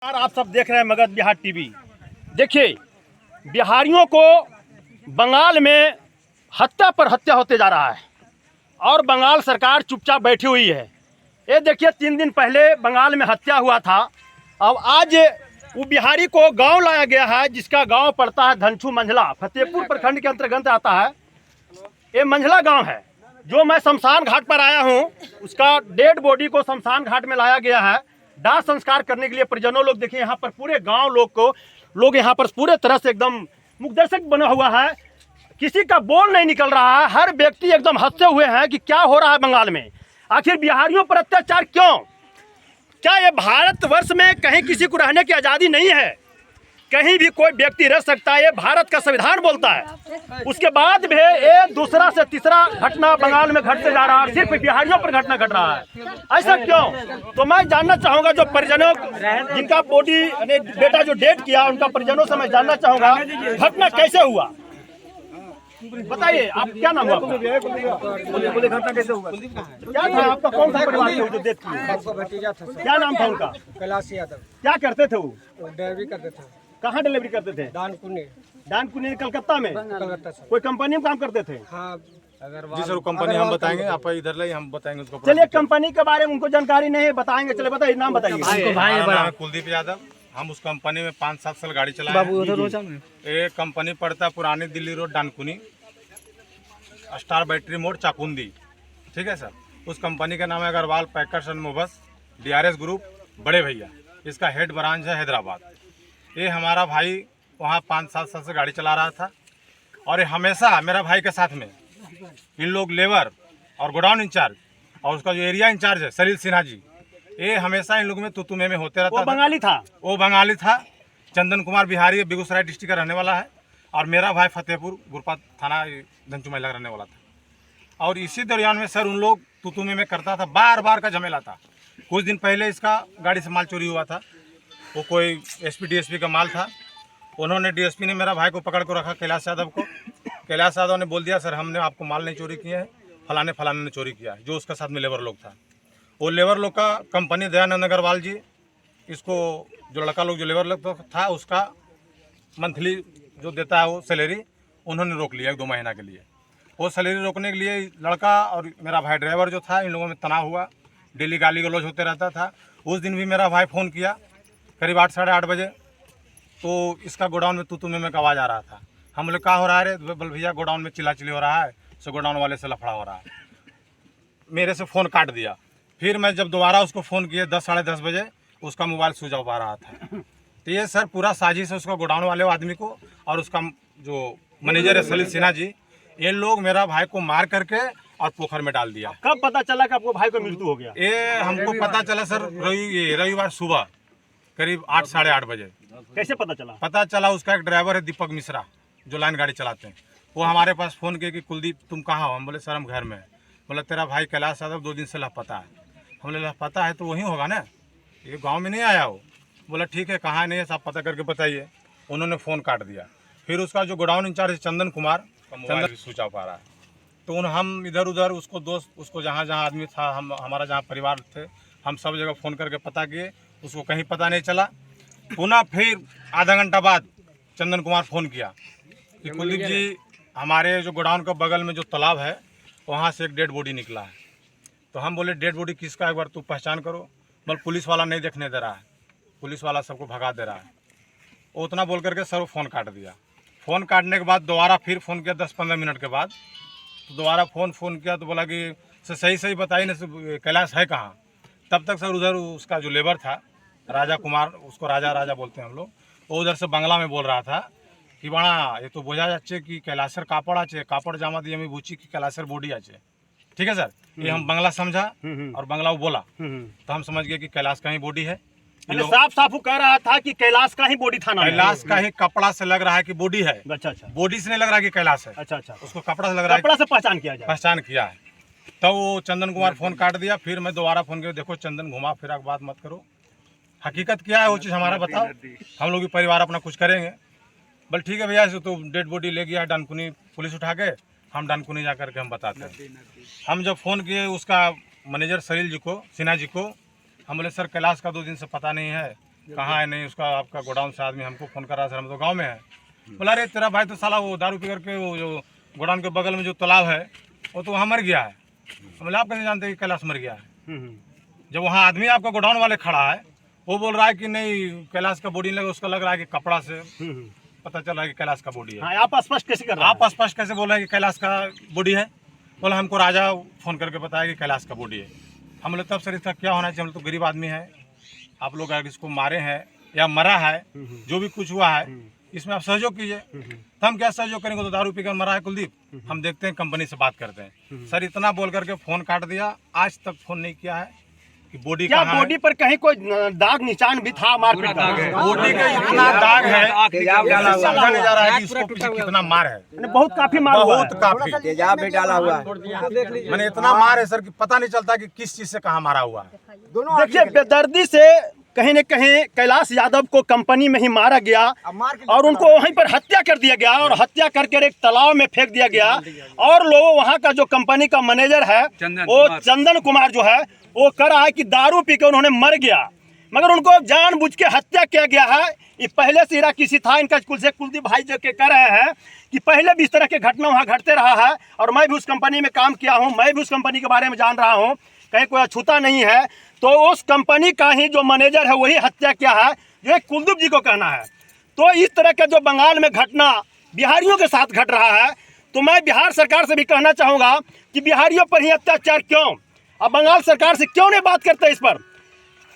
आप सब देख रहे हैं मगध बिहार टीवी। देखिए, बिहारियों को बंगाल में हत्या पर हत्या होते जा रहा है और बंगाल सरकार चुपचाप बैठी हुई है। ये देखिए, 3 दिन पहले बंगाल में हत्या हुआ था। अब आज वो बिहारी को गांव लाया गया है, जिसका गांव पड़ता है धनछू मंझला, फतेहपुर प्रखंड के अंतर्गत आता है। ये मंझला गांव है जो मैं शमशान घाट पर आया हूं। उसका डेड बॉडी को शमशान घाट में लाया गया है दाह संस्कार करने के लिए। परिजनों लोग देखिए, यहाँ पर पूरे गांव लोग यहाँ पर पूरे तरह से एकदम मुखदर्शक बना हुआ है। किसी का बोल नहीं निकल रहा है। हर व्यक्ति एकदम हंसते हुए हैं कि क्या हो रहा है बंगाल में। आखिर बिहारियों पर अत्याचार क्यों? क्या ये भारतवर्ष में कहीं किसी को रहने की आज़ादी नहीं है? कहीं भी कोई व्यक्ति रह सकता है, ये भारत का संविधान बोलता है। उसके बाद भी ये दूसरा से तीसरा घटना बंगाल में घटते जा रहा है, सिर्फ बिहारियों पर घटना घट रहा है। ऐसा क्यों? तो मैं जानना चाहूंगा जो परिजनों जिनका बॉडी बेटा जो डेथ किया, उनका परिजनों से मैं जानना चाहूंगा घटना कैसे हुआ। बताइए, आप क्या नाम हुआ आपका? घटना कैसे हुआ? क्या था आपका? कौन सा परिवार था जो डेथ किया? क्या नाम था उनका? कैलाश यादव। क्या करते थे वो? डिलीवरी करते थे। कहाँ डिलीवरी करते थे? डानकुनी कलकत्ता में। कलकत्ता से। कोई कंपनी में काम करते थे? हाँ, जी सर, वो कंपनी हम बताएंगे, आप इधर ले, हम बताएंगे उसको। चलिए, कंपनी के बारे में उनको जानकारी नहीं है, बताएंगे। चलिए बताइए, नाम बताइए। हमारा नाम है कुलदीप यादव। हम उस कंपनी में 5-7 साल गाड़ी चलाए हैं। ये कंपनी पड़ता है पुरानी Delhi road, Dankuni, star battery मोड़, चाकुंदी। ठीक है सर। उस कंपनी का नाम है Agarwal packers and movers, DRS group, बड़े भैया। इसका हेड ब्रांच है हैदराबाद। ये हमारा भाई वहाँ 5-7 साल से गाड़ी चला रहा था और ये हमेशा मेरा भाई के साथ में इन लोग लेबर और गोडाउन इंचार्ज और उसका जो एरिया इंचार्ज है सलील सिन्हा जी, ये हमेशा इन लोगों में तुतुमे में होते रहता। वो बंगाली था? वो बंगाली था। चंदन कुमार बिहारी बेगूसराय डिस्ट्रिक्ट का रहने वाला है और मेरा भाई फतेहपुर गुरपा थाना धनचू महिला रहने वाला था। और इसी दौरान में सर उन लोग तुतुमे में करता था, बार बार का झमेला था। कुछ दिन पहले इसका गाड़ी से माल चोरी हुआ था। वो कोई SP DSP का माल था। उन्होंने DSP ने मेरा भाई को पकड़ को रखा, कैलाश यादव को। कैलाश यादव ने बोल दिया, सर हमने आपको माल नहीं चोरी किया है, फलाने फलाने ने चोरी किया है। जो उसका साथ में लेबर लोग था, वो लेबर लोग का कंपनी दयानंद अग्रवाल जी, इसको जो लड़का लोग जो लेबर लोग था उसका मंथली जो देता है वो सैलरी उन्होंने रोक लिया 1-2 महीना के लिए। वो सैलरी रोकने के लिए लड़का और मेरा भाई ड्राइवर जो था, इन लोगों में तनाव हुआ। डेली गाली गलौज होते रहता था। उस दिन भी मेरा भाई फ़ोन किया करीब 8-8:30 बजे, तो इसका गोडाउन में तुतुमे में आवाज़ आ रहा था। हम बोले क्या हो रहा है रे? बोल भैया गोडाउन में चिल्ला-चिल्ली हो रहा है, सो गोडाउन वाले से लफड़ा हो रहा है। मेरे से फ़ोन काट दिया। फिर मैं जब दोबारा उसको फ़ोन किया 10-10:30 बजे, उसका मोबाइल स्विच ऑफ आ रहा था। तो ये सर पूरा साजिश है उसका गोडाउन वाले आदमी को और उसका जो मैनेजर है सलील सिन्हा जी, ये लोग मेरा भाई को मार करके और पोखर में डाल दिया। कब पता चला कि आपको भाई को मृत्यु हो गया? ये हमको पता चला सर रविवार सुबह करीब 8-8:30 बजे। कैसे पता चला? पता चला उसका एक ड्राइवर है दीपक मिश्रा, जो लाइन गाड़ी चलाते हैं, वो हमारे पास फ़ोन किया कि कुलदीप तुम कहाँ हो? हम बोले सर हम घर में। बोला तेरा भाई कैलाश यादव 2 दिन से लापता है। हम बोले लापता है तो वहीं होगा ना, ये गाँव में नहीं आया हो? बोला ठीक है, कहाँ नहीं है साहब, पता करके बताइए। उन्होंने फ़ोन काट दिया। फिर उसका जो गोडाउन इंचार्ज है चंदन कुमार, चंदन स्विच ऑफ आ रहा है। तो हम इधर उधर उसको दोस्त उसको जहाँ जहाँ आदमी था, हमारा जहाँ परिवार थे, हम सब जगह फ़ोन करके पता किए, उसको कहीं पता नहीं चला। पुनः फिर आधा घंटा बाद चंदन कुमार फ़ोन किया कि कुलदीप जी हमारे जो गोडाउन के बगल में जो तालाब है वहाँ से एक डेड बॉडी निकला है। तो हम बोले डेड बॉडी किसका है, एक बार तू पहचान करो। बोल पुलिस वाला नहीं देखने दे रहा है, पुलिस वाला सबको भगा दे रहा है। वो उतना बोल करके सर फ़ोन काट दिया। फ़ोन काटने के बाद दोबारा फिर फ़ोन किया 10-15 मिनट के बाद, तो दोबारा फ़ोन किया तो बोला कि सर सही बताइए ना कैलाश है कहाँ। तब तक सर उधर उसका जो लेबर था राजा कुमार, उसको राजा बोलते हैं हम लोग, वो उधर से बांग्ला में बोल रहा था कि बड़ा ये तो बोझा जाच्छे कि कैलाशर कापड़ आचे, कापड़ जामा दिए मैं बुची कि कैलाशर बॉडी आचे। ठीक है सर, ये हम बांग्ला समझा और बांग्ला वो बोला, तो हम समझ गए कि कैलाश का ही बॉडी है। साफ कह रहा था कि कैलाश का ही बॉडी था ना? कैलाश का ही कपड़ा से लग रहा है कि बॉडी है। अच्छा, बॉडी से नहीं लग रहा कि कैलाश है। अच्छा, उसको कपड़ा से लग रहा है, कपड़ा से पहचान किया है। तो वो चंदन कुमार फ़ोन काट दिया। फिर मैं दोबारा फ़ोन किया, देखो चंदन घुमा फिरा के बात मत करो, हकीकत क्या है वो चीज़ हमारा बताओ, हम लोग भी परिवार अपना कुछ करेंगे। बोल ठीक है भैया, तो डेड बॉडी ले गया डानकुनी पुलिस उठा के, हम डानकुनी जा करके हम बताते हैं। हम जब फ़ोन किए उसका मैनेजर सलील जी को, सिन्हा जी को, हम बोले सर कैलाश का 2 दिन से पता नहीं है, कहाँ है नहीं, उसका आपका गोडाउन से आदमी हमको फ़ोन कर रहा, सर हम तो गाँव में है। बोला अरे तेरा भाई तो साला वो दारू पी करके वो जो गोडाउन के बगल में जो तालाब है वो तो वहाँ मर गया है। बोले आप कैसे जानते हैं कि कैलाश मर गया है? जब वहाँ आदमी आपका गोडाउन वाले खड़ा है, वो बोल रहा है कि नहीं कैलाश का बॉडी लगा, उसका लग रहा है कि कपड़ा से पता चल रहा है कि कैलाश का बॉडी है। हाँ, आप स्पष्ट कैसे कर रहे हैं? आप स्पष्ट कैसे बोल रहे हैं कि कैलाश का बॉडी है? बोला हमको राजा फ़ोन करके बताया कि कैलाश का बॉडी है। हम लोग तब सर इसका क्या होना चाहिए, हम लोग तो गरीब आदमी है, आप लोग अगर इसको मारे हैं या मरा है, जो भी कुछ हुआ है इसमें आप सहयोग कीजिए। तो हम क्या सहयोग करेंगे, तो दारू पीकर मरा है कुलदीप, हम देखते हैं कंपनी से बात करते हैं। सर इतना बोल करके फ़ोन काट दिया, आज तक फ़ोन नहीं किया है कि बॉडी क्या कहाँ है। बॉडी पर कहीं कोई दाग निशान भी था मारपीट का? बॉडी का इतना दाग है समझा नहीं जा रहा है कि इसको पीछे कितना मार है। बहुत काफी मार हुआ है। बहुत काफी तेजाब भी डाला हुआ है। मैंने इतना मार है सर कि पता नहीं चलता कि किस चीज से कहाँ मारा हुआ है। देखिए, बेदर्दी से कहीं न कहीं कैलाश यादव को कंपनी में ही मारा गया और उनको वहीं पर हत्या कर दिया गया और हत्या करके एक तालाब में फेंक दिया गया। और लोग वहाँ का जो कंपनी का मैनेजर है वो चंदन कुमार जो है वो कह रहा है कि दारू पी के उन्होंने मर गया, मगर उनको जानबूझ के हत्या किया गया है। ये पहले से इरा किसी था इनका कुलदीप भाई जो के कह रहे हैं कि पहले भी इस तरह के घटना वहाँ घटते रहा है और मैं भी उस कंपनी में काम किया हूँ, मैं भी उस कंपनी के बारे में जान रहा हूँ, कहीं कोई अछूता नहीं है। तो उस कंपनी का ही जो मैनेजर है वही हत्या किया है, जो एक कुलदीप जी को कहना है। तो इस तरह का जो बंगाल में घटना बिहारियों के साथ घट रहा है, तो मैं बिहार सरकार से भी कहना चाहूँगा कि बिहारियों पर ही अत्याचार क्यों, अब बंगाल सरकार से क्यों नहीं बात करते इस पर?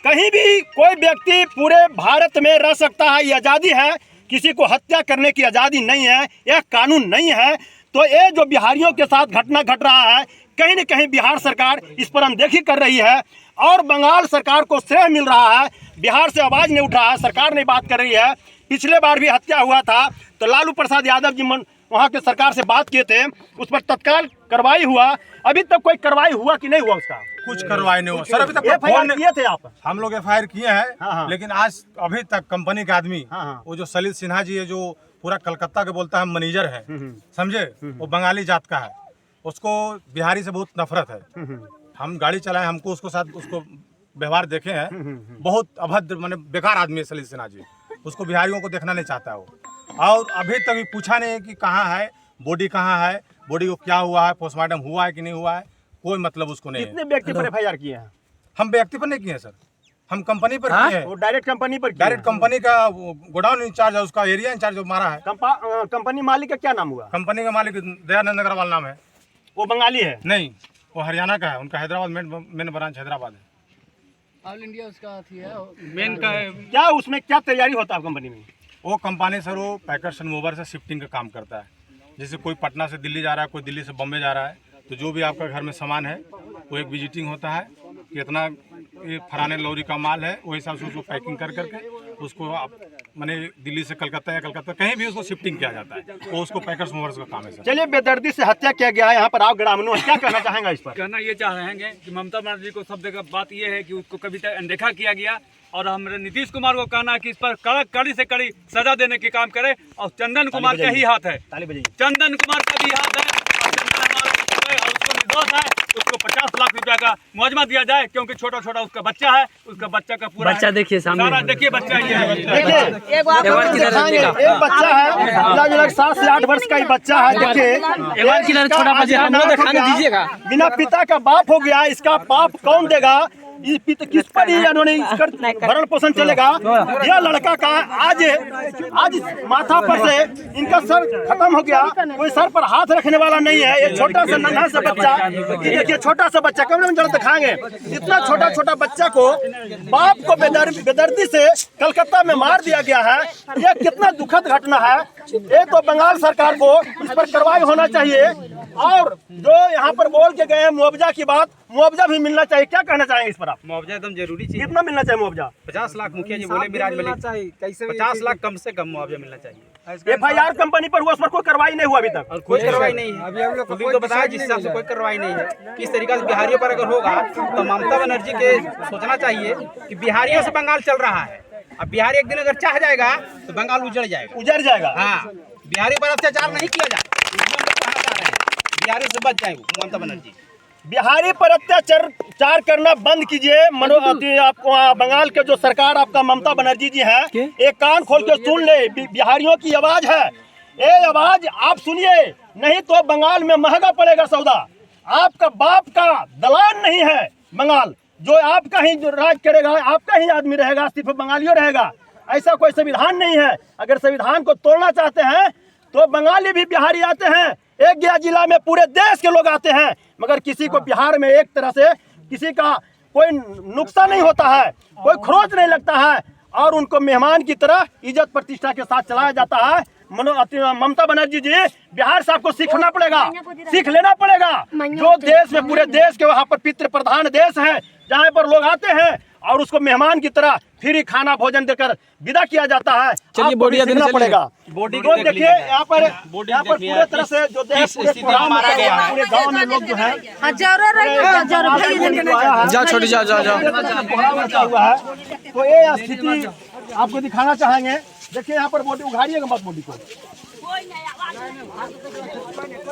कहीं भी कोई व्यक्ति पूरे भारत में रह सकता है, ये आज़ादी है, किसी को हत्या करने की आज़ादी नहीं है, यह कानून नहीं है। तो ये जो बिहारियों के साथ घटना घट रहा है, कहीं न कहीं बिहार सरकार इस पर अनदेखी कर रही है और बंगाल सरकार को श्रेय मिल रहा है। बिहार से आवाज़ नहीं उठ रहा है, सरकार नहीं बात कर रही है। पिछले बार भी हत्या हुआ था तो लालू प्रसाद यादव जी वहाँ के सरकार से बात किए थे, उस पर तत्काल कार्रवाई हुआ। अभी तक कोई कार्रवाई हुआ कि नहीं हुआ उसका? कुछ कार्रवाई नहीं हुआ सर। अभी तक FIR किए थे आप? हम लोग FIR किए हैं। हाँ। लेकिन आज अभी तक कंपनी के आदमी हाँ। वो जो सलिल सिन्हा जी है, जो पूरा कलकत्ता के बोलता है मैनेजर है, समझे, वो बंगाली जात का है, उसको बिहारी से बहुत नफरत है। हम गाड़ी चलाए, हमको उसको साथ उसको व्यवहार देखे हैं, बहुत अभद्र माने बेकार आदमी है सलिल सिन्हा जी, उसको बिहारियों को देखना नहीं चाहता है वो। और अभी तक भी पूछा नहीं है कि कहाँ है बॉडी, कहाँ है बॉडी को, क्या हुआ है, पोस्टमार्टम हुआ है कि नहीं हुआ है, कोई मतलब उसको नहीं है। कितने व्यक्ति पर FIR किए हैं? हम व्यक्ति पर नहीं किए सर, हम कंपनी पर किए हैं। वो डायरेक्ट कंपनी पर किए डायरेक्ट कंपनी का गोडाउन इंचार्ज है, उसका एरिया इंचार्ज जो मारा है। कंपनी मालिक का क्या नाम हुआ? कंपनी का मालिक दयानंद अग्रवाल नाम है। वो बंगाली है? नहीं, वो हरियाणा का है, उनका हैदराबाद मेन ब्रांच हैदराबाद है। ऑल इंडिया उसका थी है मेन का है। क्या उसमें क्या तैयारी होता है कंपनी में? वो कंपनी सर वो पैकर्स एंड मूवर से शिफ्टिंग का काम करता है। जैसे कोई पटना से दिल्ली जा रहा है, कोई दिल्ली से बम्बे जा रहा है, तो जो भी आपका घर में सामान है वो एक विजिटिंग होता है कि इतना ये फलाने लॉरी का माल है, वो हिसाब से उसको पैकिंग कर करके उसको आप माने दिल्ली से कलकत्ता या कलकत्ता कहीं भी उसको शिफ्टिंग किया जाता है, वो उसको पैकर्स मूवर्स का काम है सर। चलिए, बेदर्दी से हत्या किया गया है, यहाँ पर आप ग्रामीणों क्या कहना चाहेंगे इस पर? कहना ये चाह रहे हैं कि ममता बनर्जी को सब जगह बात ये है कि उसको कभी तक अनदेखा किया गया और हमारे नीतीश कुमार को कहना है कि इस पर कड़ी से कड़ी सजा देने के काम करे और चंदन कुमार का ही हाथ है, चंदन कुमार का भी हाथ है और चंदन हमारा और उसको निर्दोष है, उसको 50 लाख रुपया का मुआवजा दिया जाए, क्योंकि छोटा छोटा उसका बच्चा है, उसका बच्चा का पूरा बच्चा देखिए सामने, देखिए बच्चा ये है। देखिए, एक बच्चा है लगभग 7 से 8 वर्ष का ही बच्चा है। देखिए, छोटा बच्चा बिना पिता का बाप हो गया, इसका बाप कौन देगा? किस पर ही इन्होंने भरण पोषण चलेगा? यह लड़का का आज माथा पर से इनका सर खत्म हो गया, कोई सर पर हाथ रखने वाला नहीं है। ये छोटा सा नन्हा सा बच्चा, देखिए छोटा सा बच्चा, कैमरे में जरा दिखाएंगे, इतना छोटा छोटा बच्चा को बाप को बेदर्दी से कलकत्ता में मार दिया गया है। यह कितना दुखद घटना है। ये तो बंगाल सरकार को इस पर कार्रवाई होना चाहिए और जो यहाँ पर बोल के गए हैं मुआवजा की बात, मुआवजा भी मिलना चाहिए। क्या कहना चाहेंगे इस पर आप? मुआवजा एकदम जरूरी चाहिए। कितना मिलना चाहिए मुआवजा? 50 लाख मुखिया जी बोले विराज मलिक, 50 लाख कम से कम मुआवजा मिलना चाहिए। FIR कंपनी पर हुआ, उस पर कोई कार्रवाई नहीं हुआ अभी तक, और कोई कार्रवाई नहीं है। अभी हम लोग को बताया जिस हिसाब से कोई कार्रवाई नहीं है। किस तरीके से बिहारियों पर अगर होगा तो ममता बनर्जी के सोचना चाहिए कि बिहारियों से बंगाल चल रहा है। अब बिहारी एक दिन अगर चाह जाएगा तो बंगाल उजड़ जाएगा। हाँ, बिहारी पर अत्याचार नहीं किया जाए, बिहारी से बच जाए ममता बनर्जी। बिहारी पर अत्याचार करना बंद कीजिए। आपको बंगाल के जो सरकार आपका ममता बनर्जी जी है, एक कान खोल के सुन ले, बिहारियों की आवाज है, ये आवाज आप सुनिए, नहीं तो बंगाल में महंगा पड़ेगा सौदा। आपका बाप का दलान नहीं है बंगाल, जो आपका ही जो राज करेगा, आपका ही आदमी रहेगा, सिर्फ बंगालियों रहेगा। ऐसा कोई संविधान नहीं है। अगर संविधान को तोड़ना चाहते हैं तो बंगाली भी बिहारी आते हैं, एक गया जिला में पूरे देश के लोग आते हैं, मगर किसी को बिहार में एक तरह से किसी का कोई नुकसान नहीं होता है, कोई खरोच नहीं लगता है, और उनको मेहमान की तरह इज्जत प्रतिष्ठा के साथ चलाया जाता है। ममता बनर्जी जी, बिहार से आपको सीखना पड़ेगा, सीख लेना पड़ेगा। जो देश में पूरे देश के वहाँ पर पितृ प्रधान देश है, जहाँ पर लोग आते हैं और उसको मेहमान की तरह फ्री खाना भोजन देकर विदा किया जाता है। चलिए बोडिया देना पड़ेगा। बोडी तो देखिए यहाँ पर पूरे तरह से जो देश पूरे गाँव में लोग जो है जाओ छोटी जाओ जाओ जाओ। हुआ है, तो ये स्थिति आपको दिखाना चाहेंगे। देखिए यहाँ पर बॉडी उघाड़िएगा मत बॉडी को।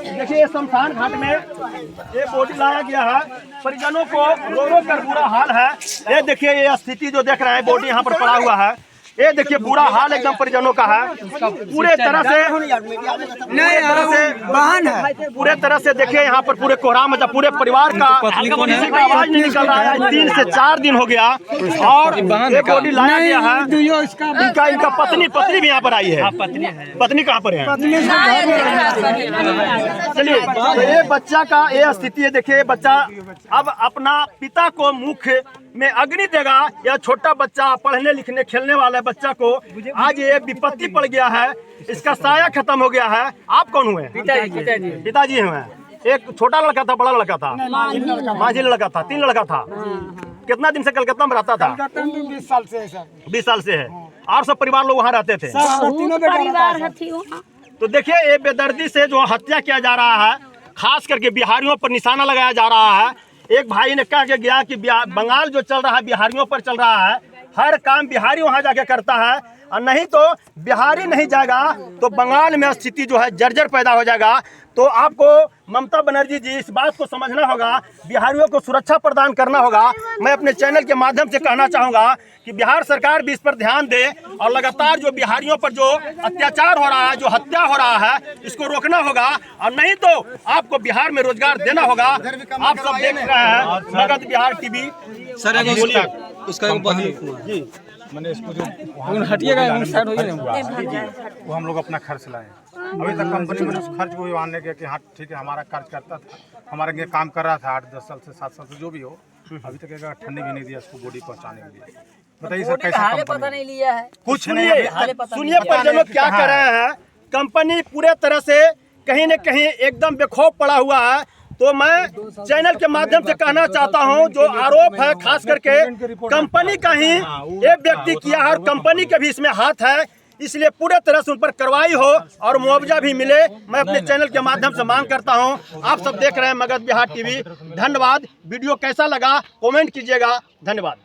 देखिए ये शमशान घाट में ये बॉडी लाया गया है, परिजनों को रो रो कर बुरा हाल है। ये देखिए ये स्थिति जो देख रहे हैं, बॉडी यहाँ पर पड़ा हुआ है, ये देखिए बुरा हाल एकदम परिजनों का है। पूरे तरह से पूरे तरह से देखिए यहाँ पर पूरे कोहराम मचा, पूरे परिवार का किसी का आवाज नहीं निकल रहा है। 3 से 4 दिन हो गया और ये बॉडी लाया गया है। इनका पत्नी भी यहाँ पर आई है। पत्नी कहाँ पर है? चलिए, तो ये बच्चा का ये स्थिति है। देखिए बच्चा अब अपना पिता को मुख में अग्नि देगा। यह छोटा बच्चा पढ़ने लिखने खेलने वाला बच्चा को आज ये विपत्ति पड़ गया है, इसका साया खत्म हो गया है। आप कौन हुए? पिताजी हुए। एक छोटा लड़का था, बड़ा लड़का था, माझी लड़का था, 3 लड़का था। कितना दिन से कलकत्ता में रहता था? 20 साल से है सर। 20 साल से है। और सब परिवार लोग वहाँ रहते थे। तो देखिए ये बेदर्दी से जो हत्या किया जा रहा है, खास करके बिहारियों पर निशाना लगाया जा रहा है। एक भाई ने कह के गया कि बंगाल जो चल रहा है बिहारियों पर चल रहा है, हर काम बिहारी वहाँ जाके करता है, और नहीं तो बिहारी नहीं जाएगा तो बंगाल में स्थिति जो है जर्जर पैदा हो जाएगा। तो आपको ममता बनर्जी जी इस बात को समझना होगा, बिहारियों को सुरक्षा प्रदान करना होगा। मैं अपने चैनल के माध्यम से कहना चाहूँगा कि बिहार सरकार भी इस पर ध्यान दे और लगातार जो बिहारियों पर जो अत्याचार हो रहा है, जो हत्या हो रहा है, इसको रोकना होगा, और नहीं तो आपको बिहार में रोजगार देना होगा। आप सब देख रहे हैं मगध बिहार टीवी। सर उसका जी मैंने इसको जो हटिएगा वो हम लोग अपना खर्च लाए। अभी तक कंपनी में उस खर्च को आने के कि हाँ ठीक है हमारा कार्य करता था, हमारे लिए काम कर रहा था 8-10 साल से 7 साल से जो भी हो, अभी तक एक ठंडी भी नहीं दिया इसको बॉडी पहुंचाने के लिए। बताइए सर कैसे पता नहीं लिया है कुछ सुनिए परिजनों क्या कर रहे हैं। कंपनी पूरे तरह से कहीं न कहीं एकदम बेखौफ पड़ा हुआ है। तो मैं चैनल के माध्यम से कहना चाहता हूं, जो आरोप है खास करके कंपनी का ही एक व्यक्ति किया है और कंपनी के भी इसमें हाथ है, इसलिए पूरे तरह से उन पर कार्रवाई हो और मुआवजा भी मिले। मैं अपने चैनल के माध्यम से मांग करता हूं। आप सब देख रहे हैं मगध बिहार टीवी। धन्यवाद। वीडियो कैसा लगा कमेंट कीजिएगा। धन्यवाद।